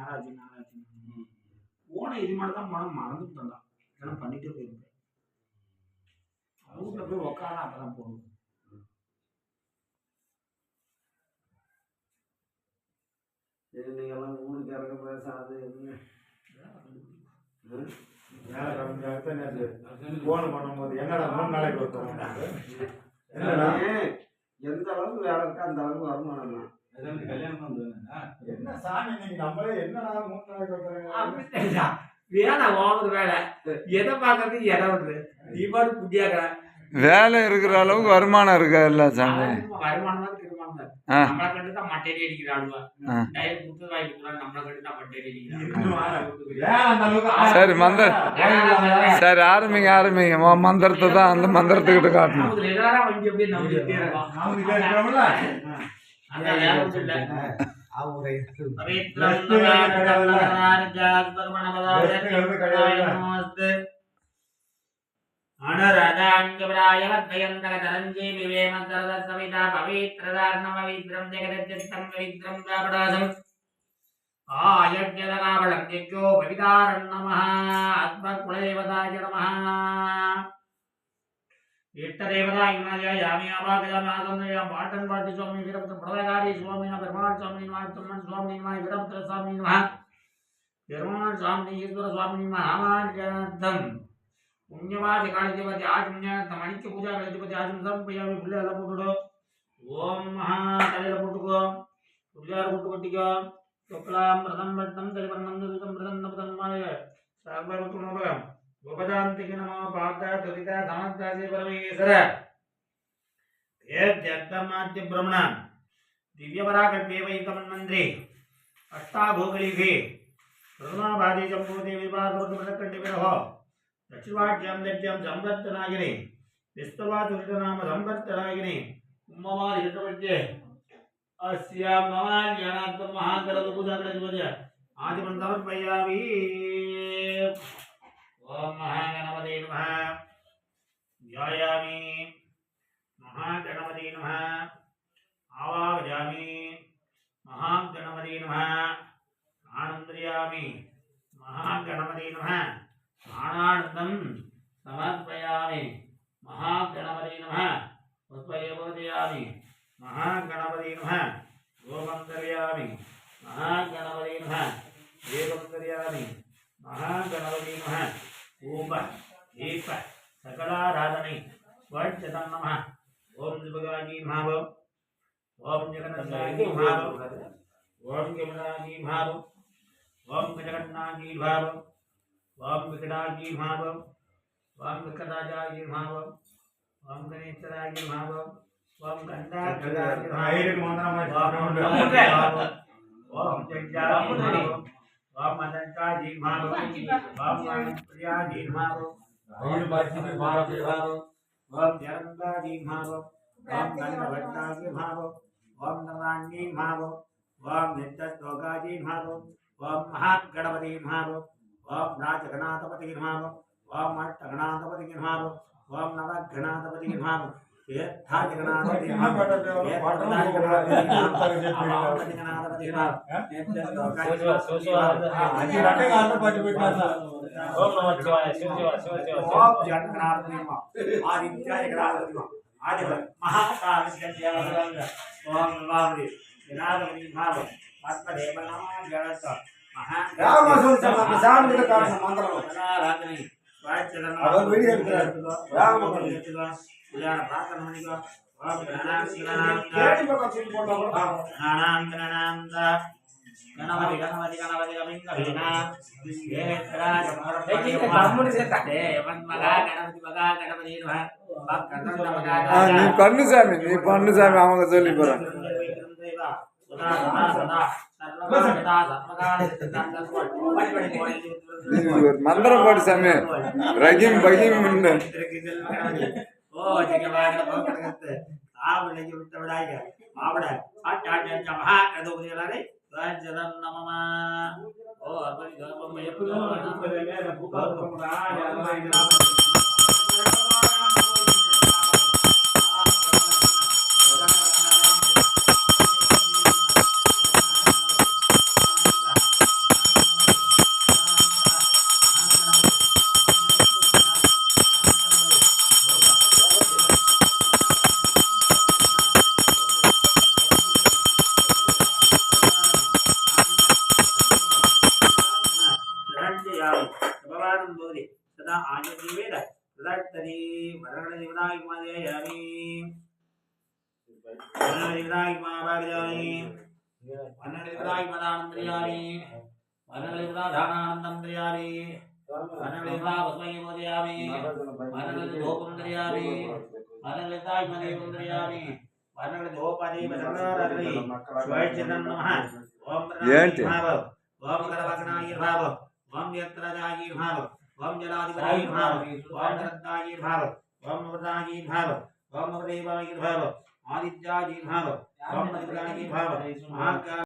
நாளாச்சு போன இது மாதிரி தான் போன மறந்துட்டேன் தான் இதெல்லாம் பண்ணிட்டே போயிருப்பேன் வீட்டில் போய் உக்கார அப்பதான் போகணும் நீங்கெல்லாம் ஊருக்கு இறங்க பேசாது போன் பண்ணும்போது என்னடா 3 நாளைக்கு எந்த அளவுக்கு வேலை இருக்கா அந்த அளவுக்கு வருமானம் தான் கல்யாணம் என்ன சாமி நீங்க நம்மளே என்னடா 3 நாளைக்கு வேலை ஓடுறது வேலை எதை பார்க்கறது எதை விடுறது தீபாவளி குட்டியாக்குற வேலை இருக்கிற அளவுக்கு வருமானம் இருக்காதுல்ல சாமி வருமானம் தான் நம்மளை கண்டு தான் மட்டையடி அடிக்கிறாங்க டயர் குத்து வாங்கி கொடுக்குறாங்க நம்மளை கண்டு தான் மட்டையடி அடிக்கிறாங்க சரி சரி ஆரம்பிங்க மந்திரத்தை தான் அந்த மந்திரத்துக்கிட்ட காட்டணும் எல்லாரும் வண்டி அப்படியே நம்பிட்டே இஷ்டதேவதாயாமி அபாகயாமி பாட்டன் பாட்டி சுவாமி வீரபுத்திர பிரதகாரி சுவாமி பெருமாள் சுவாமி தும்மன் சுவாமி வீரபுத்திர சுவாமி பெருமாள் சுவாமி ஈஸ்வர சுவாமி ராமானுஜார்த்தம் புண்ணியவாதி காலதிபதி ஆஜ்ஞார்த்தம் அனித்ய பூஜா காலதிபதி ஆஜம் சம்பயாமி புள்ள எல்லாம் போட்டுடும் ஓம் மகா தலையில போட்டுக்கோ புள்ளியார் போட்டு கொட்டிக்கோ சுக்லாம் பிரதம் பட்டம் தெரிவர்ணம் துரிதம் பிரதன்னபதன்மாய சர்வருத்துணோட உபதாந்திக்கு நமோ பாத்த துரிதா சமஸ்தாசி பரமேஸ்வர ஏத்யர்த்தமாத்ய பிரம்மண திவ்யபராகல்பேவைகமன்மந்திரே அஷ்டாபூகலிகே பிரதமாபாதி ஜம்பூதேவி பாதவர்த்தமனக்கண்டி விரஹோ दक्षिवाट्यं दट्यं संवर्तनागिने विस्तवा तुलितनाम संवर्तनागिने उम्मवादि हितवज्ये अस्यां नमाल्यानार्थं महाकरदुपूजाकरदिवद्य आदिमं समर्पयामि ओम महागणपते नमः ध्यायामि महागणपते नमः आवाहयामि महागणपते नमः आनन्द्रयामि महागणपते नमः आनंदं समर्पयामि महागणपते नमः पुष्पयोदयामि महागणपते नमः गोमंगल्यामि महागणपते नमः देवंगल्यामि महागणपते नमः ऊप दीप सकलाराधने वर्चतं नमः ओम दिवगाजी महाव ओम जगन्नाथी महाव ओम जगन्नाथी महाव ओम जगन्नाथी भाव ओम विकटाजी भाव ओम विकटाजी भाव ओम गणेशराजी भाव ओम गंडाजी भाव ओम जगजाजी भाव ओम अनंताजी भाव ओम प्रियाजी भाव ओम बाजी भाव ओम जगन्नाथजी भाव ओम गणभट्टाजी भाव ओम नारायणी भाव ओम नित्यश्लोकाजी भाव ओम महागणपति भाव ओम राजगणाधिपति नमः ओम अष्टगणाधिपति नमः ओम नवगणाधिपति नमः तीर्थगणाधिपति नमः பண்ணு சாமி அவங்க சொல்லி போறாங்க மந்திரம் பாடு சாமி ரகிம் பகிம் శ్రీయతి వరగణ దేవతాయ మాదేయామి వరగణ దేవతాయ మాభాగయామి వరగణ దేవతాయ మదానంద్రియామి వరగణ దేవతా ధానానందం ద్రియామి వరగణ దేవతా వస్మై మోదయామి వరగణ ధూపం ద్రియామి వరగణ దేవతాయ మదేవం ద్రియామి వరగణ ధూపదీప సర్వరాత్రి స్వైచితం నమః ఓం ఏంటి? ఓం గణవగణాయిర్భావ ఓం యత్రజాయిర్భావ ఓం జలాధిపతిర్భావ ఓం గణదాయిర్భావ ఓం వృదాయిర్భావ ఓం వృదేవాయిర్భావ ఆదిత్యాయిర్భావ ఓం మధురాయిర్భావ